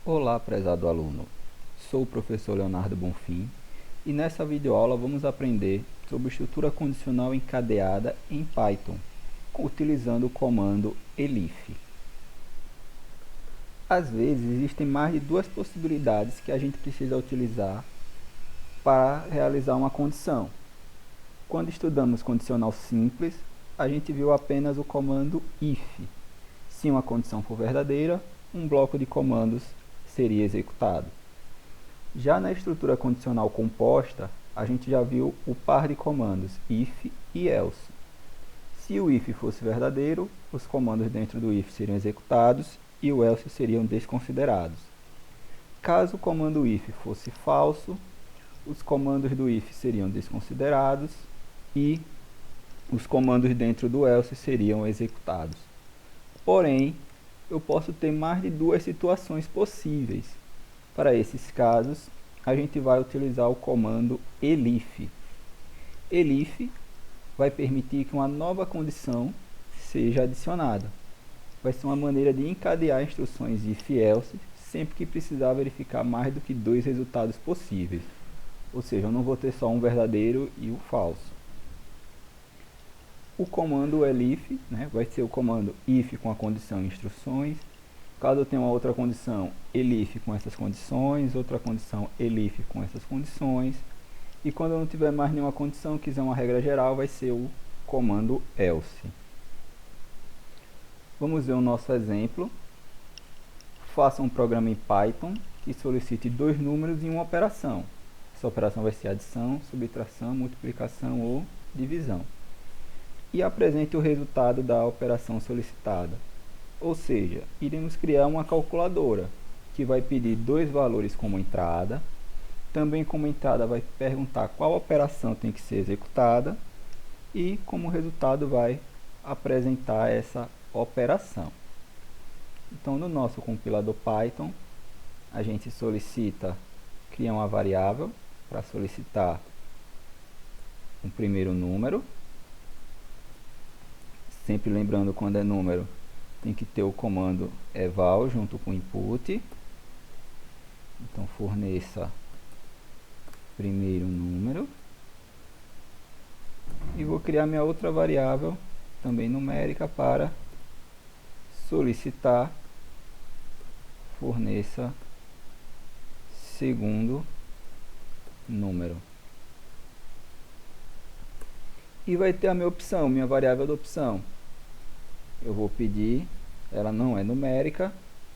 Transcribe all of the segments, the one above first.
Olá, prezado aluno. Sou o professor Leonardo Bonfim e nessa videoaula vamos aprender sobre estrutura condicional encadeada em Python, utilizando o comando elif. Às vezes, existem mais de duas possibilidades que a gente precisa utilizar para realizar uma condição. Quando estudamos condicional simples, a gente viu apenas o comando if. Se uma condição for verdadeira, um bloco de comandos seria executado. Já na estrutura condicional composta, a gente já viu o par de comandos if e else. Se o if fosse verdadeiro, os comandos dentro do if seriam executados e o else seriam desconsiderados. Caso o comando if fosse falso, os comandos do if seriam desconsiderados e os comandos dentro do else seriam executados. Porém, eu posso ter mais de duas situações possíveis. Para esses casos, a gente vai utilizar o comando elif. Elif vai permitir que uma nova condição seja adicionada. Vai ser uma maneira de encadear instruções if-else sempre que precisar verificar mais do que dois resultados possíveis. Ou seja, eu não vou ter só um verdadeiro e o falso. O comando elif, vai ser o comando if com a condição instruções. Caso eu tenha uma outra condição, elif com essas condições, outra condição, elif com essas condições. E quando eu não tiver mais nenhuma condição, quiser uma regra geral, vai ser o comando else. Vamos ver o nosso exemplo. Faça um programa em Python que solicite dois números em uma operação. Essa operação vai ser adição, subtração, multiplicação ou divisão. E apresente o resultado da operação solicitada. Ou seja, iremos criar uma calculadora que vai pedir dois valores como entrada. Também como entrada vai perguntar qual operação tem que ser executada. E como resultado vai apresentar essa operação. Então no nosso compilador Python, a gente solicita criar uma variável para solicitar um primeiro número. Sempre lembrando, quando é número, tem que ter o comando eval junto com o input. Então forneça primeiro número. E vou criar minha outra variável, também numérica, para solicitar forneça segundo número. E vai ter a minha opção, minha variável da opção. Eu vou pedir, ela não é numérica,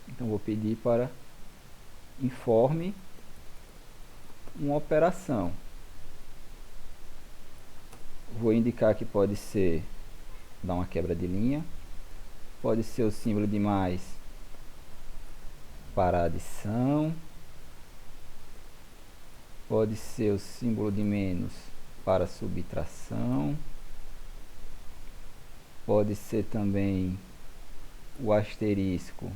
então vou pedir para informe uma operação. Vou indicar que pode ser, dar uma quebra de linha, pode ser o símbolo de mais para adição, pode ser o símbolo de menos para subtração, pode ser também o asterisco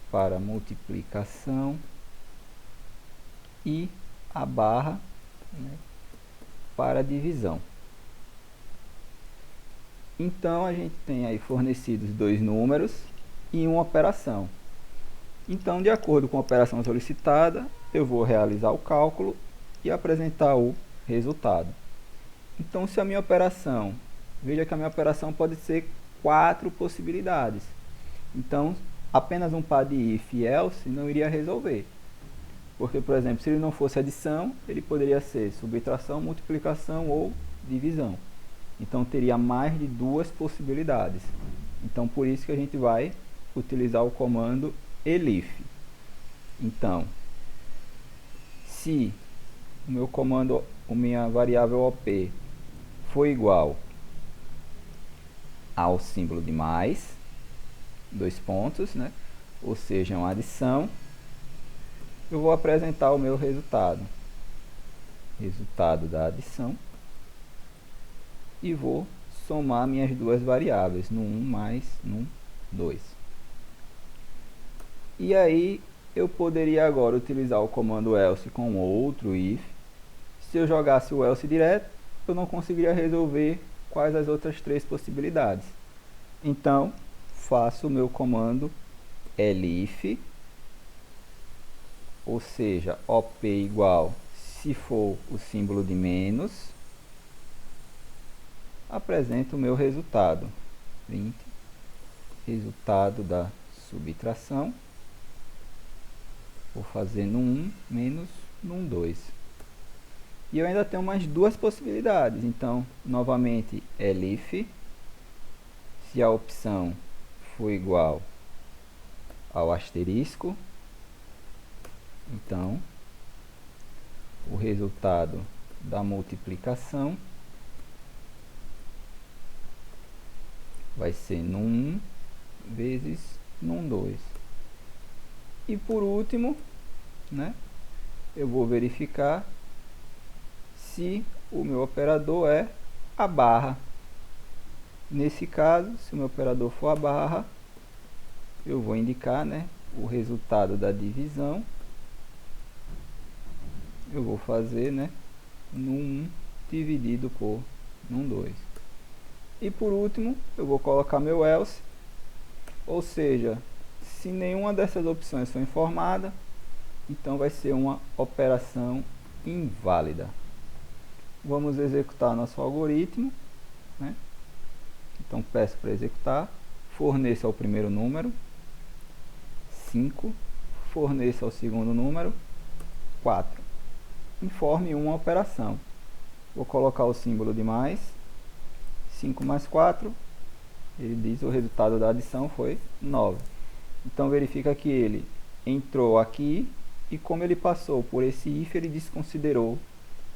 para multiplicação e a barra, para divisão. Então a gente tem aí fornecidos dois números e uma operação. Então, de acordo com a operação solicitada, eu vou realizar o cálculo e apresentar o resultado. Então, se a minha operação, veja que a minha operação pode ser 4 possibilidades. Então, apenas um par de if e else não iria resolver. Porque, por exemplo, se ele não fosse adição, ele poderia ser subtração, multiplicação ou divisão. Então, teria mais de duas possibilidades. Então, por isso que a gente vai utilizar o comando elif. Então, se o meu comando, a minha variável op for igual ao símbolo de mais, dois pontos, ou seja, uma adição, eu vou apresentar o meu resultado. Resultado da adição. E vou somar minhas duas variáveis, no 1 mais no 2. E aí, eu poderia agora utilizar o comando else com outro if. Se eu jogasse o else direto, eu não conseguiria resolver quais as outras três possibilidades. Então, faço o meu comando elif ou seja, OP igual, se for o símbolo de menos, apresenta o meu resultado. Print, resultado da subtração. Vou fazer no 1 menos no 2. E eu ainda tenho mais duas possibilidades. Então, novamente, elif, se a opção for igual ao asterisco, então o resultado da multiplicação vai ser no 1 vezes no 2. E por último, né, eu vou verificar se o meu operador é a barra. Nesse caso, se o meu operador for a barra, eu vou indicar, né, o resultado da divisão. Eu vou fazer, né, no 1 dividido por no 2. E por último, eu vou colocar meu else, ou seja, se nenhuma dessas opções for informada, então vai ser uma operação inválida. Vamos executar nosso algoritmo, né? Então peço para executar, forneça o primeiro número, 5, forneça o segundo número, 4. Informe uma operação. Vou colocar o símbolo de mais, 5 mais 4, ele diz o resultado da adição foi 9. Então verifica que ele entrou aqui e como ele passou por esse if, ele desconsiderou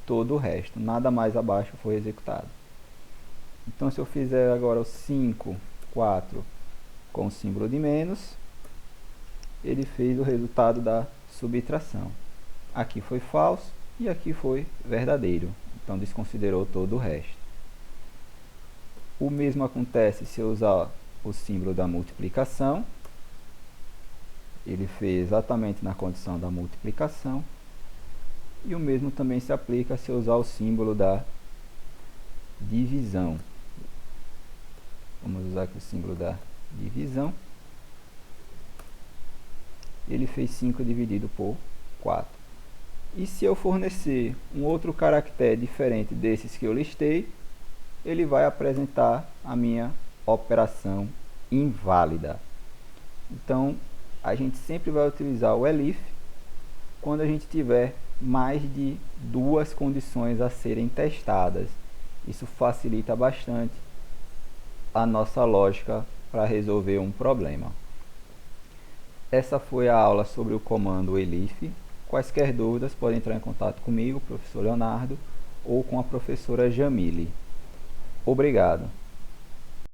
todo o resto. Nada mais abaixo foi executado. Então se eu fizer agora o 5, 4 com o símbolo de menos, ele fez o resultado da subtração. Aqui foi falso e aqui foi verdadeiro. Então desconsiderou todo o resto. O mesmo acontece se eu usar o símbolo da multiplicação. Ele fez exatamente na condição da multiplicação. E o mesmo também se aplica se eu usar o símbolo da divisão. Vamos usar aqui o símbolo da divisão. Ele fez 5 dividido por 4. E se eu fornecer um outro caractere diferente desses que eu listei, ele vai apresentar a minha operação inválida. Então, a gente sempre vai utilizar o elif quando a gente tiver mais de duas condições a serem testadas. Isso facilita bastante a nossa lógica para resolver um problema. Essa foi a aula sobre o comando elif. Quaisquer dúvidas podem entrar em contato comigo, professor Leonardo, ou com a professora Jamile. Obrigado.